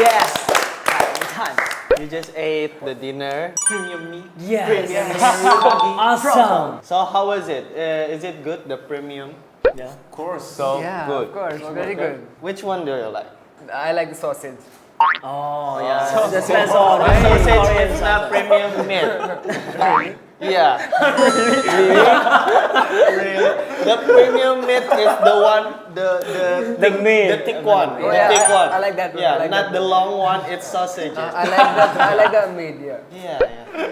Yes. Time. You just ate the dinner. Premium meat. Yes. Premium Awesome. So how was it? Is it good? The premium? Yeah. Of course. So Yeah, good. of course, very good. Which one do you like? I like the sausage. Oh yeah. So- It depends on The sausage Korean is not premium meat. Yeah. Really? The premium meat is the one, The meat. the thick one. Oh, the yeah, thick one. I like that one, Yeah, I like not that the one. long one. It's sausages. I like that. I like that meat. Yeah. Yeah.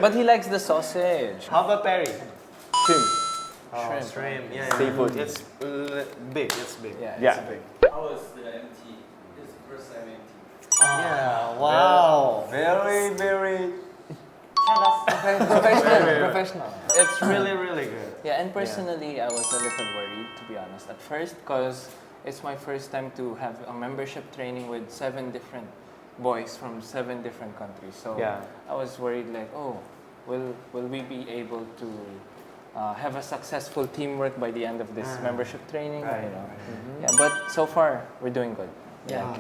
But he likes the sausage. How about Perry? Shrimp. Shrimp. Yeah. Seafood. It's big. It's big. Yeah. big. How was the MT? It's the first time MT. Yeah. Wow. Very. Professional. It's really good. Yeah, and personally, I was a little worried, to be honest, at first, because it's my first time to have a membership training with 7 different boys from 7 different countries. So Yeah. I was worried, like, oh, will we be able to have a successful teamwork by the end of this membership training? Right. You know? Yeah, but so far, we're doing good. Yeah.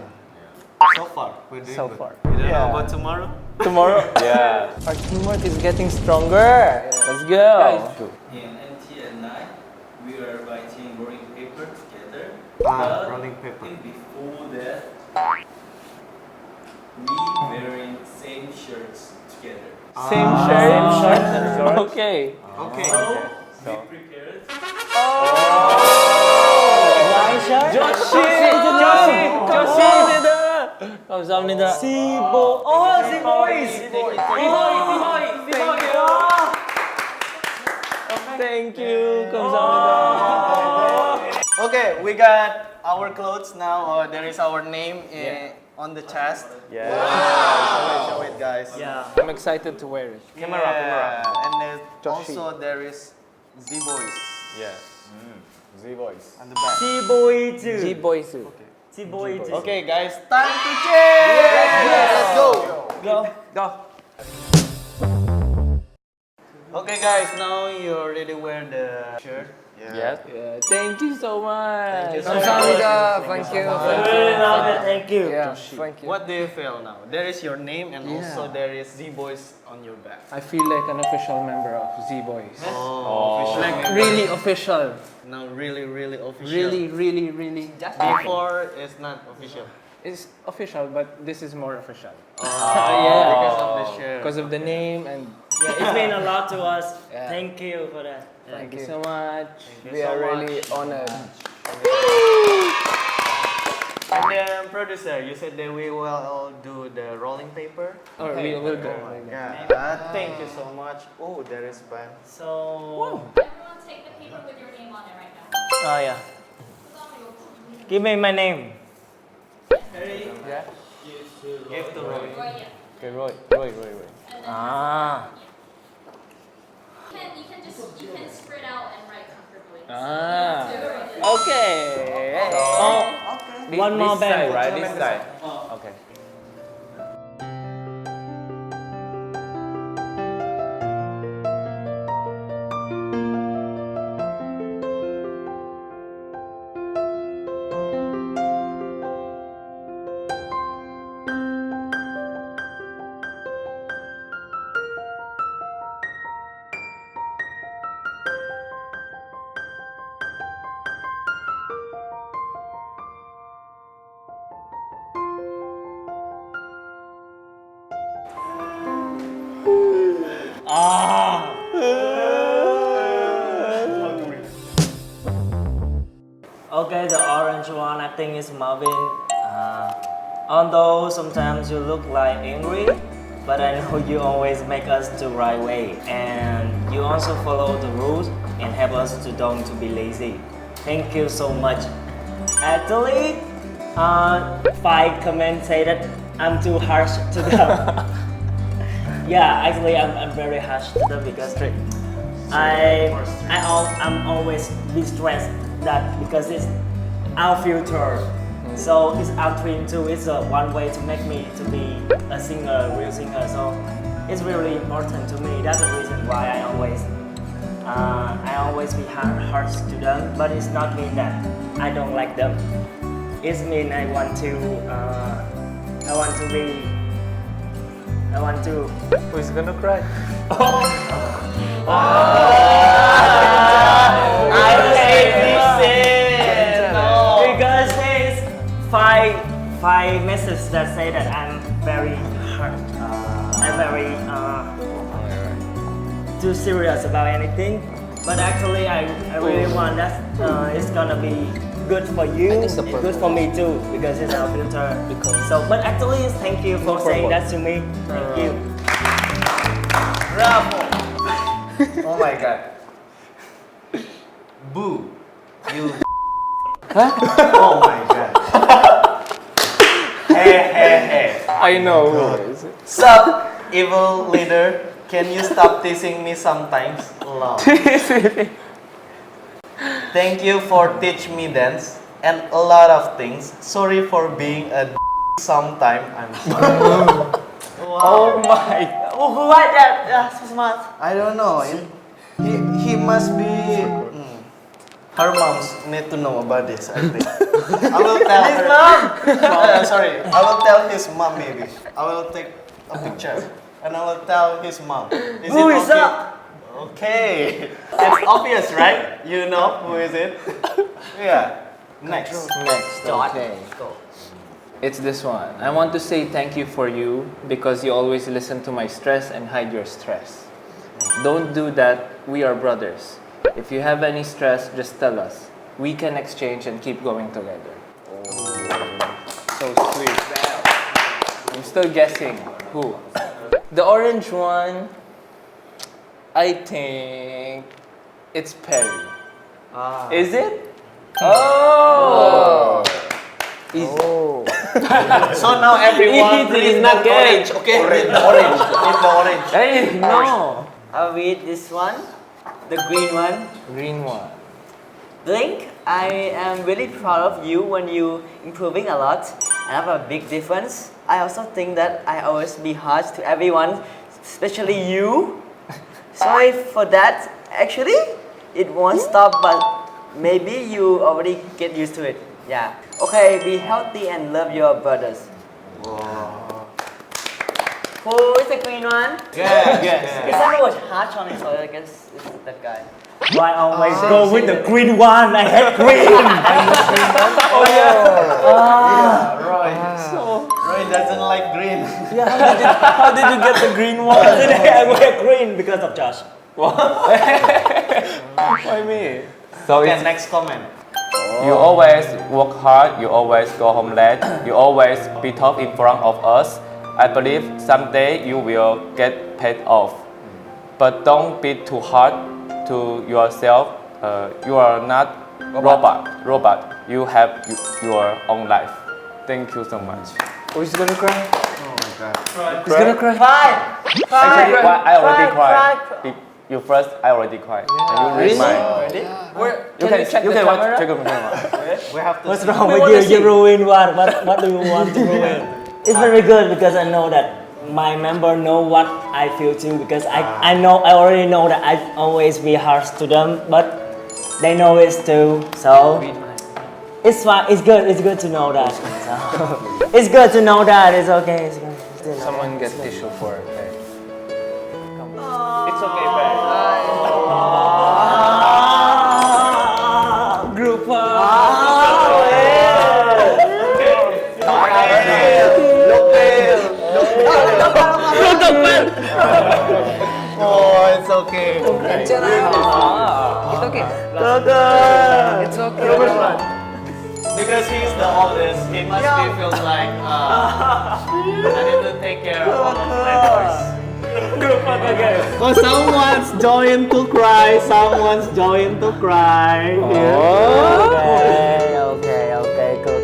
So far, we're doing So good. far. You don't know Yeah. about tomorrow? Tomorrow, yeah. Our teamwork is getting stronger. Let's go. In MT at night, we are writing rolling paper together. Rolling paper. I think before that, we wearing same shirts together. Same shirt. Same shirt and shorts. Okay. Okay. We prepared. Blind shirt. Joshi did it. 감사합니다. Sibo. Oh, Siboys. Thank you. 감사합니다. Okay, we got our clothes now. There is our name on the chest. Yeah. Show it, guys. Yeah. I'm excited to wear it. Camera. And then Joshi. also there is Z-Boys Yeah. Z-Boys. on the back. Siboy too. G-Boy suit. Siboy too. Okay, guys, time to change! Let's go! Go. Okay, guys, now you already wear the shirt. Yeah. Thank you so much. Thank you so much. 감사합니다. Thank you. Really love it. Thank you. Yeah. Thank you. What do you feel now? There is your name and also there is Z-Boys on your back. I feel like an official member of Z-Boys. Oh, Like really official. now really official. Really. Before it's not official. It's official, but this is more official. Yeah, because of the shirt. Because of the name and Yeah, it's mean a lot to us. Yeah. Thank you for that. thank you so much. We are really honored. And then producer, you said that we will all do the rolling paper. Or we will go. Yeah. Thank you so much. Oh, there is band. So. Everyone take the paper with your name on it right now. Oh yeah. Give me my name. Harry, Yeah. Give to Roy. Roy, yeah. Okay, Roy. And then Ah. you can spread out and write comfortably. Ah. So, Okay. Oh. One more This side, band. right? This side. Okay. Ah. Okay, the orange one I think is Marvin. Although sometimes you look like angry, but I know you always make us the right way, and you also follow the rules and help us to don't to be lazy. Thank you so much. Actually, five comments say that I'm too harsh to them. Yeah, actually I'm very harsh to them because I'm always be stressed that because it's our future. So it's our dream too. It's one way to make me to be a singer, real singer. So it's really important to me. That's the reason why I always be harsh to them. But it's not mean that I don't like them. It's mean I want to be. I want to. Who's gonna cry? I hate this scene. No. Because there's five messages that say that I'm very hurt. I'm very too serious about anything. But actually, I really want that it's gonna be good for you, it's good for me too, because it's our future. So, but actually, thank you for saying that to me. Thank you. Bravo. Oh my god. Boo. You. Oh my god. Hey. I know who is it. Sup, evil leader? Can you stop teasing me sometimes? Love. Thank you for teach me dance and a lot of things. Sorry for being a sometime. I'm sorry. Oh my. Oh, who was that? So smart. I don't know. He must be. Her moms need to know about this. I think. I will tell his mom. Sorry, I will tell his mom maybe. I will take a picture and I will tell his mom. Who is that? Okay, it's obvious, right? You know who is it? Yeah. Next. Okay. It's this one. I want to say thank you for you because you always listen to my stress and hide your stress. Don't do that. We are brothers. If you have any stress, just tell us. We can exchange and keep going together. So sweet. I'm still guessing. Who? The orange one, I think it's Perry. Is it? Oh! So now everyone read not the orange. Okay, read the orange. Read the orange. Hey, no! I'll read this one, the green one. Green one. Blink, I am really proud of you when you improving a lot and have a big difference. I also think that I always be harsh to everyone, especially you. Sorry for that. Actually, it won't stop, but maybe you already get used to it. Yeah. Okay, be healthy and love your brothers. Who is the green one? Yes. It's not was harsh on it, so I guess it's that guy. Why always go with the green one? I hate green. Roy doesn't like green. How did you get the green one? Today I wear green because of Josh. Why me? So Okay, it's, next comment. you always work hard, you always go home late, you always be tough in front of us. I believe someday you will get paid off. But don't be too hard to yourself. You are not robot. You have your own life. Thank you so much. Oh, he's gonna cry? Oh my god. He's gonna cry? Actually, I already cried. You first, I already cried. And you read mine. You can check the camera? Check the camera. We have to. What's wrong with you? You ruin what? What do you want to ruin? It's very good because I know that my member know what I feel too, because I already know that I always be harsh to them, but they know it too. So it's fine. It's good to know that. So, it's good to know that. It's okay. It's good. Someone get tissue for her. It's okay, Perry. Group Oh, it's okay. It's okay. It's okay. Because he's the oldest, he must be feels like I need to take care of all of my boys. Oh, someone's joined to cry. Someone's joined to cry. Okay, cool.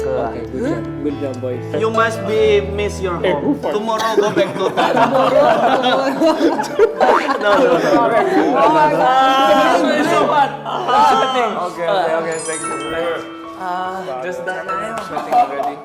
Good job, boys. You must be miss your home. Tomorrow go back to town. No. Okay, thank you. Just that now. Sweating already.